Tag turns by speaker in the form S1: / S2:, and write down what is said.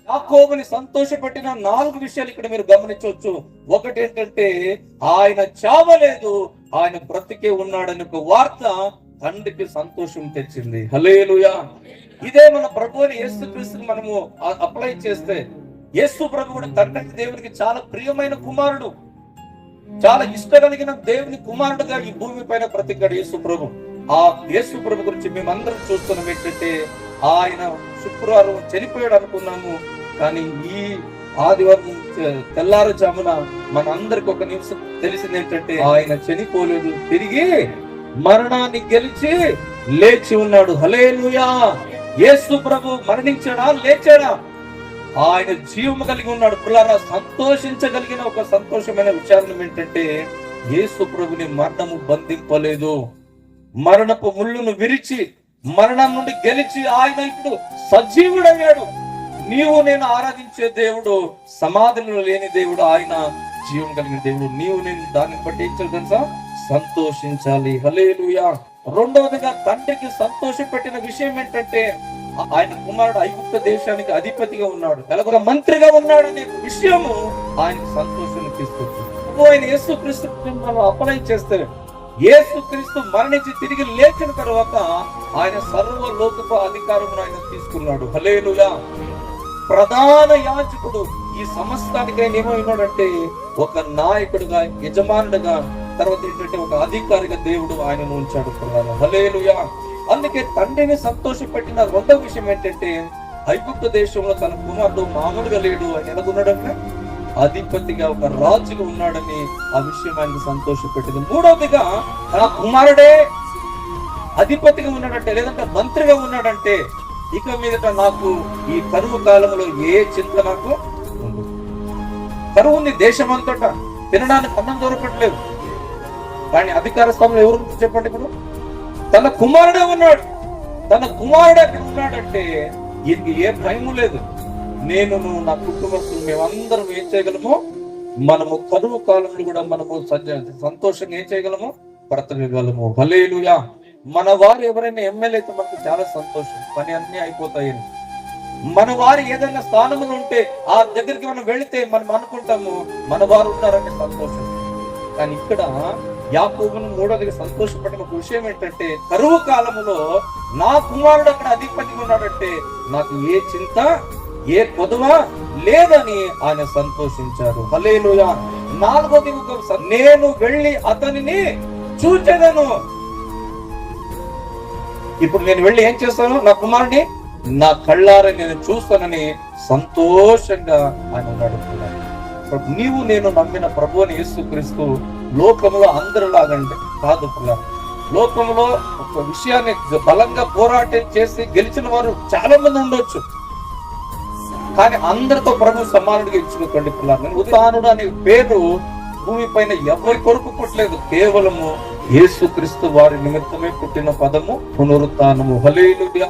S1: యాకోబుని సంతోషపెట్టిన 4 విషయాలు ఇక్కడ మీరు గమనించవచ్చు. ఒకటి ఏంటంటే ఆయన చావలేదు, ఆయన బ్రతికే ఉన్నాడని ఒక వార్త తండ్రికి సంతోషం తెచ్చింది. హల్లెలూయా. ఇదే మన ప్రభువుని యేసుక్రీస్తుని మనము అప్లై చేస్తే, యేసు ప్రభు కూడా తండ్రికి దేవునికి చాలా ప్రియమైన కుమారుడు, చాలా ఇష్టగలిగిన దేవుని కుమారుడుగా ఈ భూమి పైన బ్రతికాడు యేసు ప్రభు. ఆ యేసు ప్రభు గురించి మేమందరం చూస్తున్నాం ఏంటంటే ఆయన శుక్రవారం చనిపోయాడు అనుకున్నాము, కానీ ఈ ఆదివారం తెల్లారుజామున మనందరికి ఒక నిమిషం తెలిసింది ఏంటంటే ఆయన చనిపోలేదు, తిరిగి మరణాన్ని గెలిచి లేచి ఉన్నాడు. హల్లెలూయా. యేసు ప్రభు మరణించాడా, లేచాడా? ఆయన జీవము కలిగి ఉన్నాడు. పిల్లరా, సంతోషించగలిగిన ఒక సంతోషమైన విషయం ఏంటంటే యేసు ప్రభుని మరణము బంధింపలేదు. మరణపు ముళ్ళును విరిచి మరణం నుండి గెలిచి ఆయన ఇప్పుడు సజీవుడయ్యాడు. నీవు నేను ఆరాధించే దేవుడు సమాధిలో లేని దేవుడు, ఆయన జీవం కలిగిన దేవుడు. నీవు నేను దాన్ని బట్టి ఏం చేయాలి తెలుసా? సంతోషించాలి. హల్లెలూయా. రెండవదిగా తండ్రికి సంతోషపెట్టిన విషయం ఏంటంటే ఆయన కుమారుడు ఐగుప్త దేశానికి అధిపతిగా ఉన్నాడు, ఒక మంత్రిగా ఉన్నాడు అనే విషయము ఆయనకు సంతోషాన్ని తీసుకొచ్చింది. ఆయన యేసుక్రీస్తు మనం అప్లై చేస్తే, యేసుక్రీస్తు మరణించి తిరిగి లేచిన తర్వాత ఆయన సర్వలోకపు అధికారమును ఆయన తీసుకున్నాడు. హల్లెలూయా. ప్రధాన యాజకుడు ఈ సమస్తానికి ఆయన ఏమైనాడంటే ఒక నాయకుడుగా, యజమానుడుగా, తర్వాత ఏంటంటే ఒక అధికారిగా దేవుడు ఆయనను ఉంచాడు. హల్లెలూయా. అందుకే తండ్రిని సంతోషపెట్టిన రెండవ విషయం ఏంటంటే ఐగుప్త దేశంలో తన కుమారుడు మామూలుగా లేడు, ఆయన ఎలాగున్నాడంటే అధిపతిగా, ఒక రాజుగా ఉన్నాడని ఆ విషయం ఆయనకు సంతోషపెట్టింది. మూడవదిగా తన కుమారుడే అధిపతిగా ఉన్నాడంటే, లేదంటే మంత్రిగా ఉన్నాడంటే ఇక మీదట నాకు ఈ కరువు కాలంలో ఏ చింత నాకు ఉండదు. కరువు ఉంది దేశమంతటా, తినడానికి అన్నం దొరకట్లేదు, కానీ అధికార స్థానంలో ఎవరు చెప్పండి? ఇప్పుడు తన కుమారుడే ఉన్నాడు. తన కుమారుడు ఎక్కడ ఉన్నాడంటే ఈయనకి ఏ భయము లేదు. నేను నా కుటుంబస్తులు మేమందరం ఏం చేయగలము? మనము కరువు కాలంలో కూడా మనము సంతోషంగా ఏం చేయగలము? బ్రతకగలము. హల్లెలూయా. మన వారు ఎవరైనా ఎమ్మెల్యే అయితే మనకు చాలా సంతోషం, పని అన్ని అయిపోతాయని. మన వారు ఏదైనా స్థానంలో ఉంటే ఆ దగ్గరికి మనం వెళితే మనం అనుకుంటాము మన వారు ఉన్నారని సంతోషం. కానీ ఇక్కడ యాకోబును మూడోదిగా సంతోషపడిన ఒక విషయం ఏంటంటే కరువు కాలములో నా కుమారుడు అక్కడ అధిపతిగా ఉన్నాడంటే నాకు ఏ చింత, ఏ కొదవ లేదని ఆయన సంతోషించారు. హల్లెలూయా. నాలుగోది, నేను వెళ్ళి అతనిని చూచెదను. ఇప్పుడు నేను వెళ్ళి ఏం చేస్తాను? నా కుమారుడిని నా కళ్ళారా నేను చూస్తానని సంతోషంగా ఆయన ఉన్నాడు. నీవు నేను నమ్మిన ప్రభువుని యేసుక్రీస్తు లోకంలో అందరిలాగంటే కాదు. లోకంలో ఒక విషయాన్ని బలంగా పోరాటం చేసి గెలిచిన వారు చాలా మంది ఉండొచ్చు, కానీ అందరితో ప్రభు సమానుడిగా ఇచ్చుకోకండి. ఉత్థానుడు అనే పేరు భూమి పైన ఎవరి కొరకు పుట్టలేదు, కేవలము యేసుక్రీస్తు వారి నిమిత్తమే పుట్టిన పదము పునరుత్థానము. హల్లెలూయా.